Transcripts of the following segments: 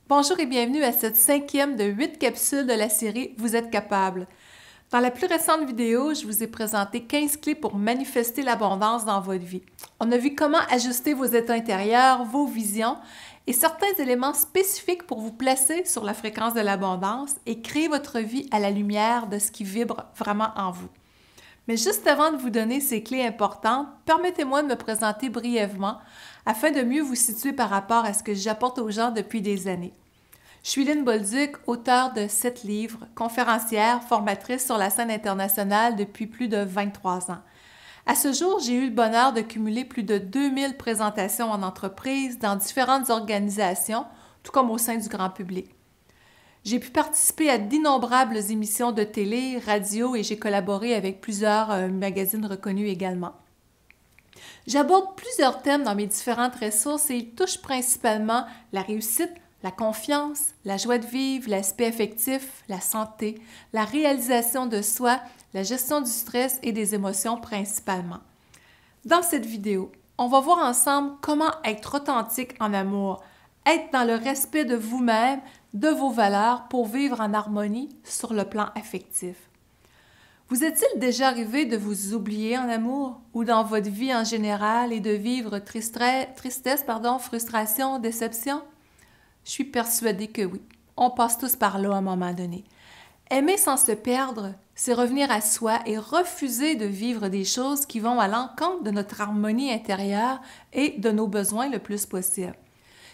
Bonjour et bienvenue à cette 5e de 8 capsules de la série Vous êtes capable. Dans la plus récente vidéo, je vous ai présenté 15 clés pour manifester l'abondance dans votre vie. On a vu comment ajuster vos états intérieurs, vos visions et certains éléments spécifiques pour vous placer sur la fréquence de l'abondance et créer votre vie à la lumière de ce qui vibre vraiment en vous. Mais juste avant de vous donner ces clés importantes, permettez-moi de me présenter brièvement afin de mieux vous situer par rapport à ce que j'apporte aux gens depuis des années. Je suis Lynn Bolduc, auteure de 7 livres, conférencière, formatrice sur la scène internationale depuis plus de 23 ans. À ce jour, j'ai eu le bonheur de cumuler plus de 2000 présentations en entreprise, dans différentes organisations, tout comme au sein du grand public. J'ai pu participer à d'innombrables émissions de télé, radio et j'ai collaboré avec plusieurs magazines reconnus également. J'aborde plusieurs thèmes dans mes différentes ressources et ils touchent principalement la réussite, la confiance, la joie de vivre, l'aspect affectif, la santé, la réalisation de soi, la gestion du stress et des émotions principalement. Dans cette vidéo, on va voir ensemble comment être authentique en amour, être dans le respect de vous-même, de vos valeurs pour vivre en harmonie sur le plan affectif. Vous est-il déjà arrivé de vous oublier en amour ou dans votre vie en général et de vivre tristesse, frustration, déception? Je suis persuadée que oui. On passe tous par là à un moment donné. Aimer sans se perdre, c'est revenir à soi et refuser de vivre des choses qui vont à l'encontre de notre harmonie intérieure et de nos besoins le plus possible.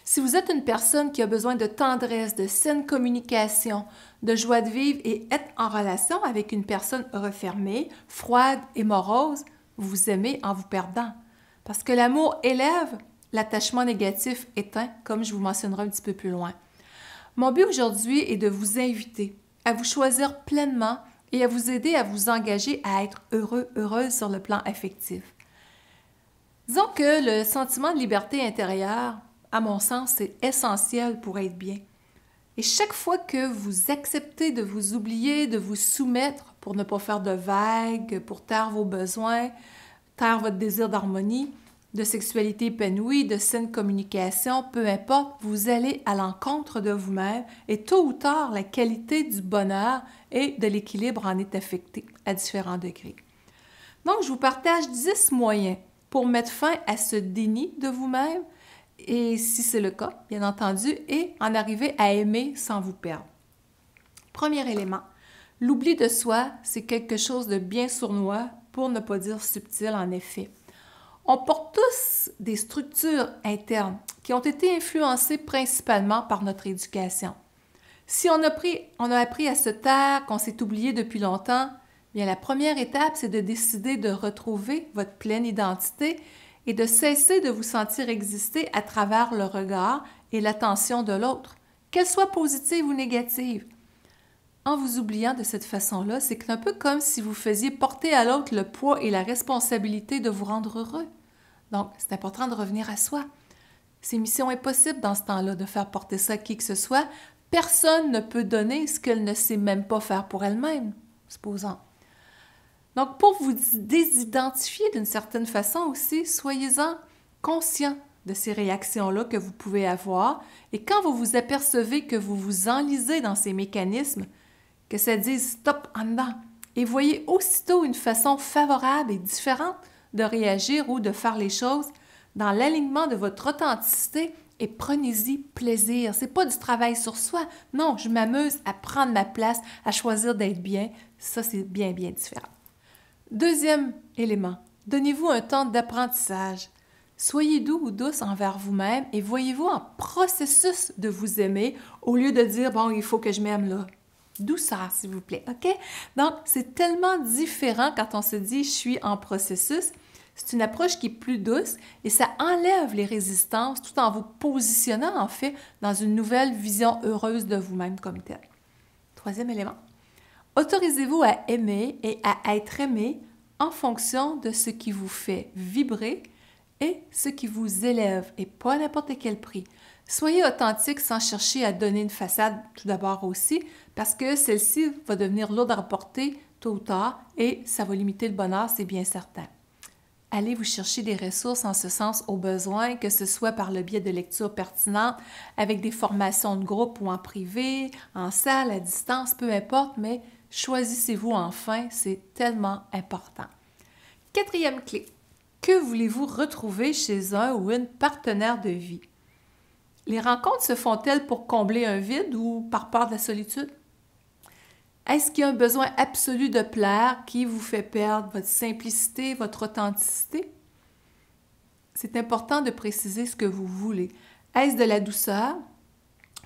Si vous êtes une personne qui a besoin de tendresse, de saine communication, de joie de vivre et être en relation avec une personne refermée, froide et morose, vous vous aimez en vous perdant. Parce que l'amour élève, l'attachement négatif éteint, comme je vous mentionnerai un petit peu plus loin. Mon but aujourd'hui est de vous inviter à vous choisir pleinement et à vous aider à vous engager à être heureux, heureuse sur le plan affectif. Disons que le sentiment de liberté intérieure, à mon sens, c'est essentiel pour être bien. Et chaque fois que vous acceptez de vous oublier, de vous soumettre pour ne pas faire de vagues, pour taire vos besoins, taire votre désir d'harmonie, de sexualité épanouie, de saine communication, peu importe, vous allez à l'encontre de vous-même et tôt ou tard, la qualité du bonheur et de l'équilibre en est affectée à différents degrés. Donc, je vous partage 10 moyens pour mettre fin à ce déni de vous-même et si c'est le cas, bien entendu, et en arriver à aimer sans vous perdre. Premier élément, l'oubli de soi, c'est quelque chose de bien sournois, pour ne pas dire subtil en effet. On porte tous des structures internes qui ont été influencées principalement par notre éducation. Si on a appris à se taire, qu'on s'est oublié depuis longtemps, bien la première étape, c'est de décider de retrouver votre pleine identité et de cesser de vous sentir exister à travers le regard et l'attention de l'autre, qu'elle soit positive ou négative. En vous oubliant de cette façon-là, c'est un peu comme si vous faisiez porter à l'autre le poids et la responsabilité de vous rendre heureux. Donc, c'est important de revenir à soi. C'est mission impossible dans ce temps-là de faire porter ça à qui que ce soit. Personne ne peut donner ce qu'elle ne sait même pas faire pour elle-même, supposons. Donc, pour vous désidentifier d'une certaine façon aussi, soyez-en conscient de ces réactions-là que vous pouvez avoir. Et quand vous vous apercevez que vous vous enlisez dans ces mécanismes, que ça dise « stop » en dedans, et voyez aussitôt une façon favorable et différente de réagir ou de faire les choses dans l'alignement de votre authenticité et prenez-y plaisir. Ce n'est pas du travail sur soi. Non, je m'amuse à prendre ma place, à choisir d'être bien. Ça, c'est bien, bien différent. Deuxième élément, donnez-vous un temps d'apprentissage. Soyez doux ou douce envers vous-même et voyez-vous en processus de vous aimer au lieu de dire « bon, il faut que je m'aime là ». Douceur, s'il vous plaît, OK? Donc, c'est tellement différent quand on se dit « je suis en processus ». C'est une approche qui est plus douce et ça enlève les résistances tout en vous positionnant, en fait, dans une nouvelle vision heureuse de vous-même comme tel. Troisième élément. Autorisez-vous à aimer et à être aimé en fonction de ce qui vous fait vibrer et ce qui vous élève et pas à n'importe quel prix. Soyez authentique sans chercher à donner une façade tout d'abord aussi parce que celle-ci va devenir lourde à reporter tôt ou tard et ça va limiter le bonheur, c'est bien certain. allez vous chercher des ressources en ce sens au besoin, que ce soit par le biais de lectures pertinentes, avec des formations de groupe ou en privé, en salle, à distance, peu importe, mais choisissez-vous enfin, c'est tellement important. Quatrième clé, que voulez-vous retrouver chez un ou une partenaire de vie? Les rencontres se font-elles pour combler un vide ou par peur de la solitude? Est-ce qu'il y a un besoin absolu de plaire qui vous fait perdre votre simplicité, votre authenticité? C'est important de préciser ce que vous voulez. Est-ce de la douceur,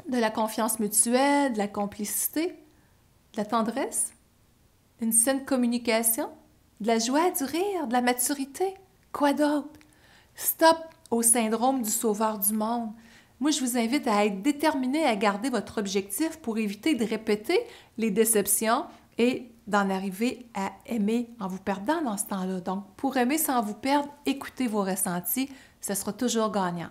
de la confiance mutuelle, de la complicité, de la tendresse, une saine communication, de la joie, du rire, de la maturité? Quoi d'autre? Stop au syndrome du sauveur du monde. Moi, je vous invite à être déterminé à garder votre objectif pour éviter de répéter les déceptions et d'en arriver à aimer en vous perdant dans ce temps-là. Donc, pour aimer sans vous perdre, écoutez vos ressentis, ce sera toujours gagnant.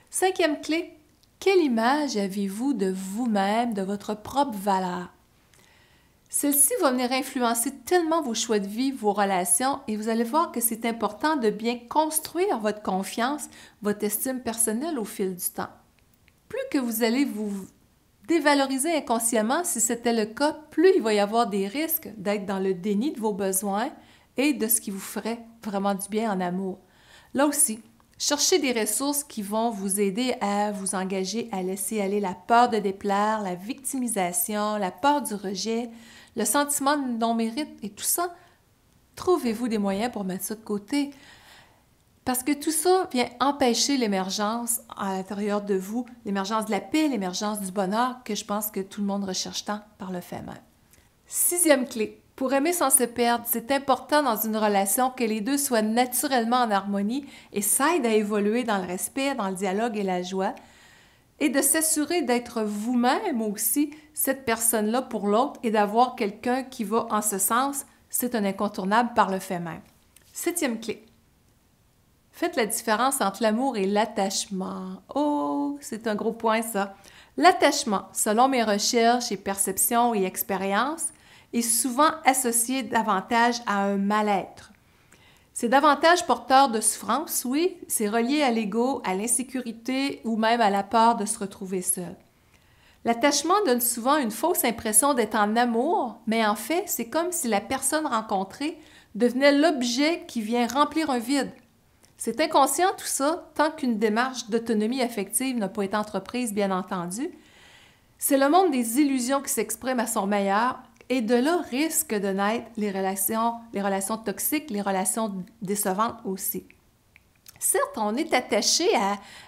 Cinquième clé, quelle image avez-vous de vous-même, de votre propre valeur? Celle-ci va venir influencer tellement vos choix de vie, vos relations, et vous allez voir que c'est important de bien construire votre confiance, votre estime personnelle au fil du temps. Plus que vous allez vous dévaloriser inconsciemment, si c'était le cas, plus il va y avoir des risques d'être dans le déni de vos besoins et de ce qui vous ferait vraiment du bien en amour. Là aussi, cherchez des ressources qui vont vous aider à vous engager à laisser aller la peur de déplaire, la victimisation, la peur du rejet, le sentiment de non-mérite et tout ça. Trouvez-vous des moyens pour mettre ça de côté. Parce que tout ça vient empêcher l'émergence à l'intérieur de vous, l'émergence de la paix, l'émergence du bonheur que je pense que tout le monde recherche tant par le fait même. Sixième clé. Pour aimer sans se perdre, c'est important dans une relation que les deux soient naturellement en harmonie et s'aident à évoluer dans le respect, dans le dialogue et la joie, et de s'assurer d'être vous-même aussi cette personne-là pour l'autre et d'avoir quelqu'un qui va en ce sens, c'est un incontournable par le fait même. Septième clé. Faites la différence entre l'amour et l'attachement. Oh, c'est un gros point ça. L'attachement, selon mes recherches et perceptions et expériences, est souvent associé davantage à un mal-être. C'est davantage porteur de souffrance, oui, c'est relié à l'ego, à l'insécurité ou même à la peur de se retrouver seul. L'attachement donne souvent une fausse impression d'être en amour, mais en fait, c'est comme si la personne rencontrée devenait l'objet qui vient remplir un vide. C'est inconscient tout ça, tant qu'une démarche d'autonomie affective n'a pas été entreprise, bien entendu. C'est le monde des illusions qui s'exprime à son meilleur, et de là risquent de naître les relations toxiques, les relations décevantes aussi. Certes, on est attaché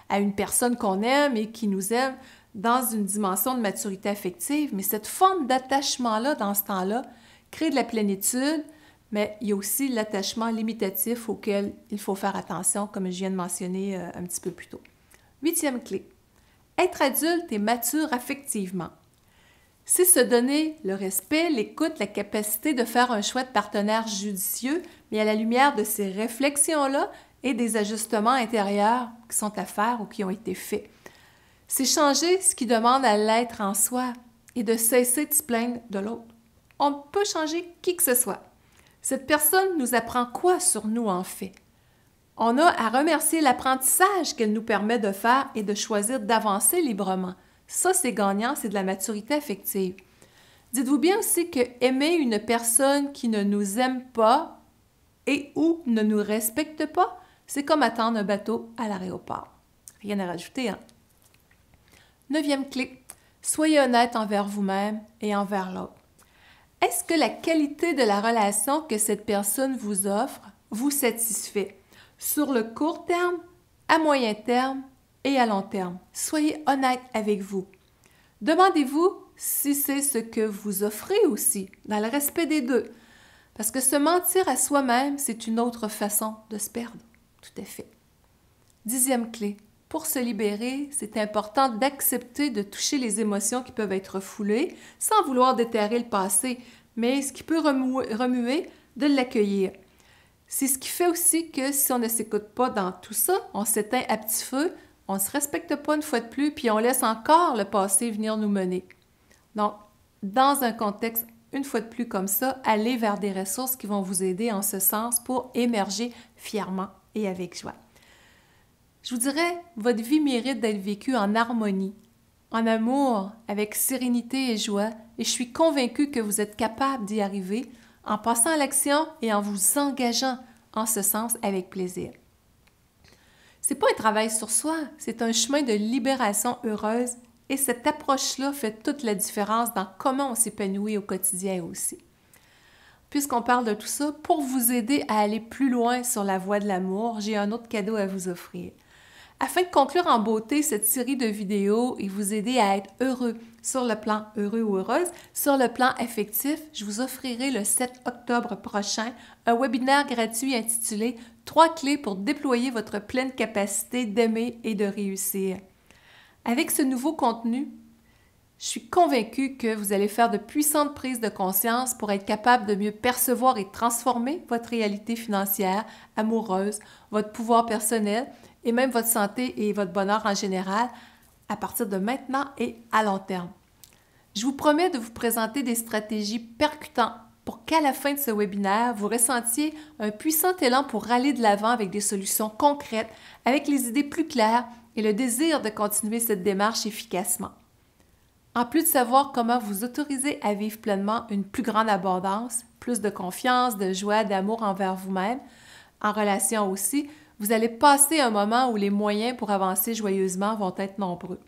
à une personne qu'on aime et qui nous aime dans une dimension de maturité affective, mais cette forme d'attachement-là, dans ce temps-là, crée de la plénitude, mais il y a aussi l'attachement limitatif auquel il faut faire attention, comme je viens de mentionner un petit peu plus tôt. Huitième clé, être adulte et mature affectivement. C'est se donner le respect, l'écoute, la capacité de faire un choix de partenaire judicieux, mais à la lumière de ces réflexions-là et des ajustements intérieurs qui sont à faire ou qui ont été faits. C'est changer ce qui demande à l'être en soi et de cesser de se plaindre de l'autre. On peut changer qui que ce soit. Cette personne nous apprend quoi sur nous en fait? On a à remercier l'apprentissage qu'elle nous permet de faire et de choisir d'avancer librement. Ça, c'est gagnant, c'est de la maturité affective. Dites-vous bien aussi que aimer une personne qui ne nous aime pas et ou ne nous respecte pas, c'est comme attendre un bateau à l'aéroport. Rien à rajouter, hein? Neuvième clé, soyez honnête envers vous-même et envers l'autre. Est-ce que la qualité de la relation que cette personne vous offre vous satisfait? Sur le court terme, à moyen terme et à long terme. Soyez honnête avec vous. Demandez-vous si c'est ce que vous offrez aussi, dans le respect des deux. Parce que se mentir à soi-même, c'est une autre façon de se perdre. Tout à fait. Dixième clé. Pour se libérer, c'est important d'accepter de toucher les émotions qui peuvent être refoulées sans vouloir déterrer le passé, mais ce qui peut remuer, de l'accueillir. C'est ce qui fait aussi que si on ne s'écoute pas dans tout ça, on s'éteint à petit feu, on ne se respecte pas une fois de plus, puis on laisse encore le passé venir nous mener. Donc, dans un contexte une fois de plus comme ça, aller vers des ressources qui vont vous aider en ce sens pour émerger fièrement et avec joie. Je vous dirais, votre vie mérite d'être vécue en harmonie, en amour, avec sérénité et joie, et je suis convaincue que vous êtes capable d'y arriver en passant à l'action et en vous engageant en ce sens avec plaisir. C'est pas un travail sur soi, c'est un chemin de libération heureuse et cette approche-là fait toute la différence dans comment on s'épanouit au quotidien aussi. Puisqu'on parle de tout ça, pour vous aider à aller plus loin sur la voie de l'amour, j'ai un autre cadeau à vous offrir. Afin de conclure en beauté cette série de vidéos et vous aider à être heureux sur le plan heureux ou heureuse, sur le plan affectif, je vous offrirai le 7 octobre prochain un webinaire gratuit intitulé « 3 clés pour déployer votre pleine capacité d'aimer et de réussir ». Avec ce nouveau contenu, je suis convaincue que vous allez faire de puissantes prises de conscience pour être capable de mieux percevoir et transformer votre réalité financière, amoureuse, votre pouvoir personnel et même votre santé et votre bonheur en général à partir de maintenant et à long terme. Je vous promets de vous présenter des stratégies percutantes pour qu'à la fin de ce webinaire, vous ressentiez un puissant élan pour aller de l'avant avec des solutions concrètes, avec les idées plus claires et le désir de continuer cette démarche efficacement. En plus de savoir comment vous autoriser à vivre pleinement une plus grande abondance, plus de confiance, de joie, d'amour envers vous-même, en relation aussi, vous allez passer un moment où les moyens pour avancer joyeusement vont être nombreux.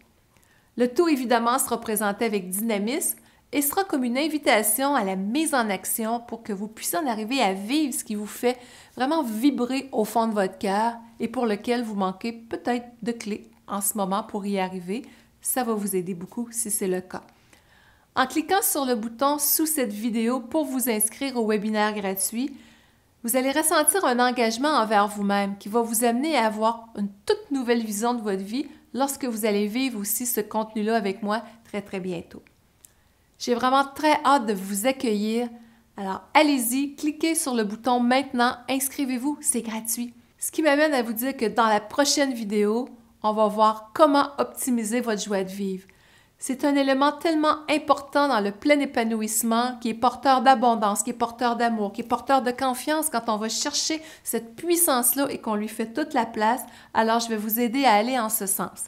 Le tout évidemment sera présenté avec dynamisme et sera comme une invitation à la mise en action pour que vous puissiez en arriver à vivre ce qui vous fait vraiment vibrer au fond de votre cœur et pour lequel vous manquez peut-être de clés en ce moment pour y arriver. Ça va vous aider beaucoup si c'est le cas. En cliquant sur le bouton sous cette vidéo pour vous inscrire au webinaire gratuit, vous allez ressentir un engagement envers vous-même qui va vous amener à avoir une toute nouvelle vision de votre vie lorsque vous allez vivre aussi ce contenu-là avec moi très, très bientôt. J'ai vraiment très hâte de vous accueillir. Alors, allez-y, cliquez sur le bouton maintenant, inscrivez-vous, c'est gratuit. Ce qui m'amène à vous dire que dans la prochaine vidéo, on va voir comment optimiser votre joie de vivre. C'est un élément tellement important dans le plein épanouissement qui est porteur d'abondance, qui est porteur d'amour, qui est porteur de confiance quand on va chercher cette puissance-là et qu'on lui fait toute la place. Alors, je vais vous aider à aller en ce sens.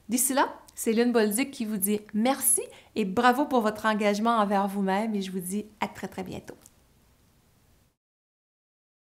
D'ici là, c'est Lynne Bolduc qui vous dit merci et bravo pour votre engagement envers vous-même et je vous dis à très, très bientôt.